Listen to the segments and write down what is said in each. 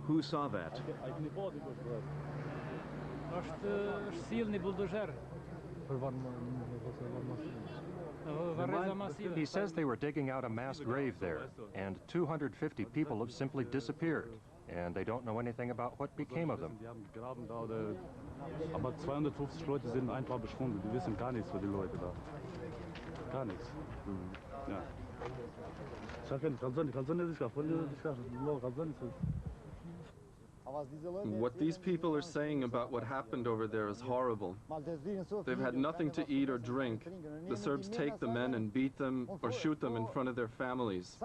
Who saw that? He says they were digging out a mass grave there, and 250 people have simply disappeared, and they don't know anything about what became of them. Aber 250 Leute sind einfach verschwunden. Die wissen gar nichts von den Leuten da. Gar nichts. Ja. What these people are saying about what happened over there is horrible. They've had nothing to eat or drink. The Serbs take the men and beat them or shoot them in front of their families.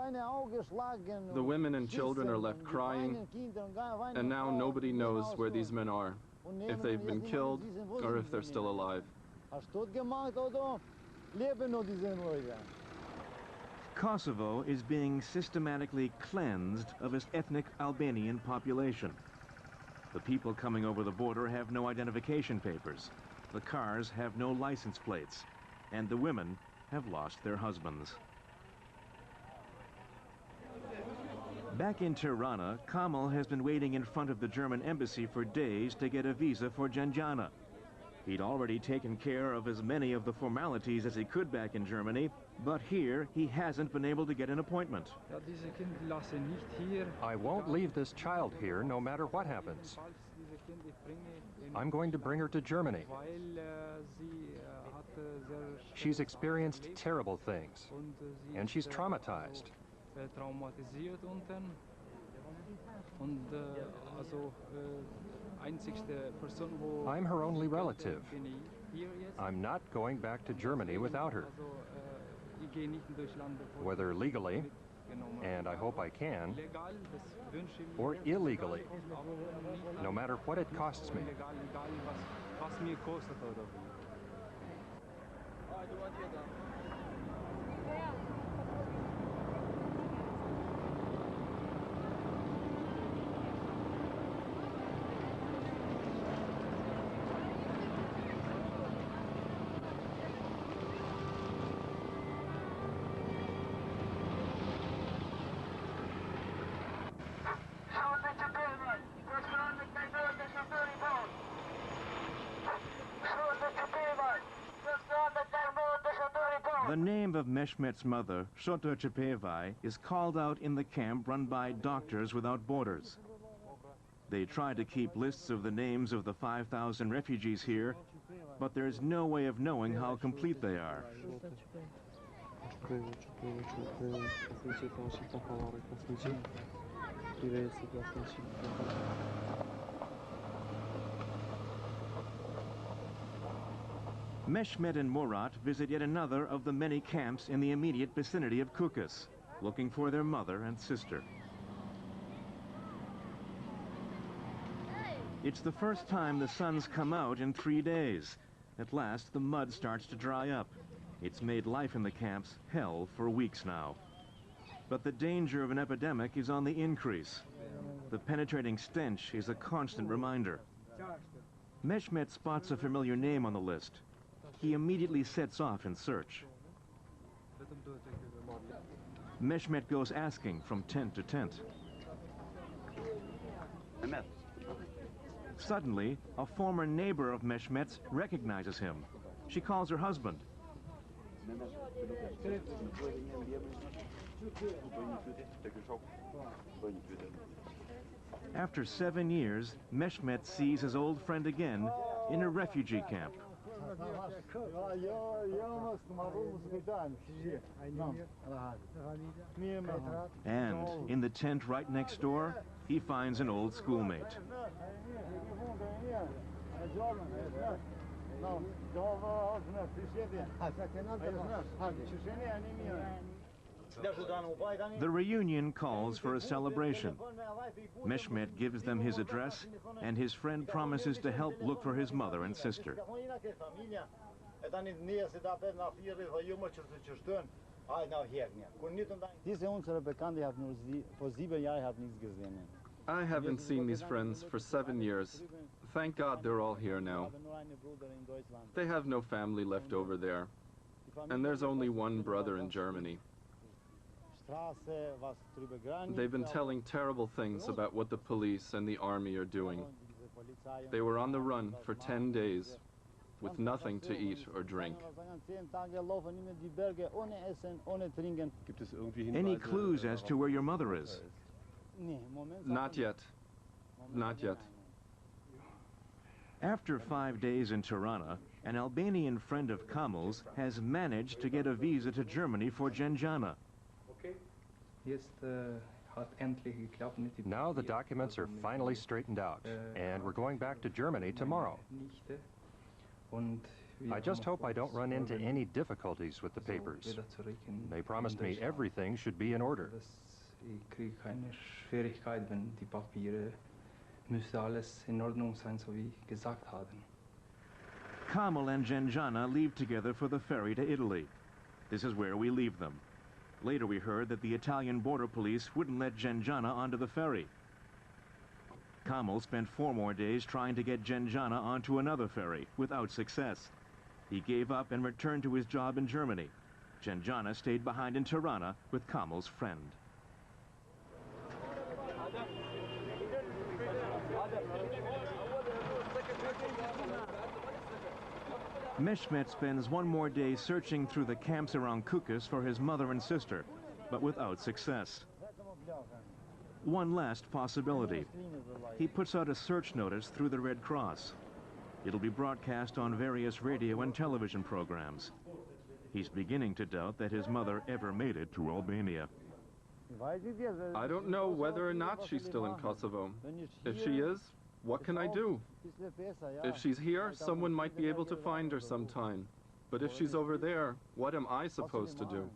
The women and children are left crying, and now nobody knows where these men are, if they've been killed or if they're still alive. Kosovo is being systematically cleansed of its ethnic Albanian population. The people coming over the border have no identification papers. The cars have no license plates. And the women have lost their husbands. Back in Tirana, Kamal has been waiting in front of the German embassy for days to get a visa for Janjana. He'd already taken care of as many of the formalities as he could back in Germany, but here he hasn't been able to get an appointment. I won't leave this child here no matter what happens. I'm going to bring her to Germany. She's experienced terrible things, and she's traumatized. I'm her only relative. I'm not going back to Germany without her. Whether legally, and I hope I can, or illegally, no matter what it costs me. The name of Mehmet's mother, Shoto Chepevai, is called out in the camp run by Doctors Without Borders. They try to keep lists of the names of the 5,000 refugees here, but there's no way of knowing how complete they are. Mehmet and Murat visit yet another of the many camps in the immediate vicinity of Kukës, looking for their mother and sister. It's the first time the sun's come out in 3 days. At last, the mud starts to dry up. It's made life in the camps hell for weeks now. But the danger of an epidemic is on the increase. The penetrating stench is a constant reminder. Mehmet spots a familiar name on the list. He immediately sets off in search. Mehmet goes asking from tent to tent. Suddenly, a former neighbor of Mehmet's recognizes him. She calls her husband. After 7 years, Mehmet sees his old friend again in a refugee camp. And in the tent right next door, he finds an old schoolmate. The reunion calls for a celebration. Mehmet gives them his address, and his friend promises to help look for his mother and sister. I haven't seen these friends for 7 years. Thank God they're all here now. They have no family left over there, and there's only one brother in Germany. They've been telling terrible things about what the police and the army are doing. They were on the run for 10 days with nothing to eat or drink. Any clues as to where your mother is? Not yet. Not yet. After 5 days in Tirana, an Albanian friend of Kamal's has managed to get a visa to Germany for Gjenjana. Now the documents are finally straightened out, and we're going back to Germany tomorrow. I just hope I don't run into any difficulties with the papers. They promised me everything should be in order. Kamal and Gjenjana leave together for the ferry to Italy. This is where we leave them. Later we heard that the Italian border police wouldn't let Gjenjana onto the ferry. Kamal spent 4 more days trying to get Gjenjana onto another ferry, without success. He gave up and returned to his job in Germany. Gjenjana stayed behind in Tirana with Kamal's friend. Mehmet spends 1 more day searching through the camps around Kukës for his mother and sister, but without success. One last possibility. He puts out a search notice through the Red Cross. It'll be broadcast on various radio and television programs. He's beginning to doubt that his mother ever made it to Albania. I don't know whether or not she's still in Kosovo. If she is, what can I do? If she's here, someone might be able to find her sometime. But if she's over there, what am I supposed to do?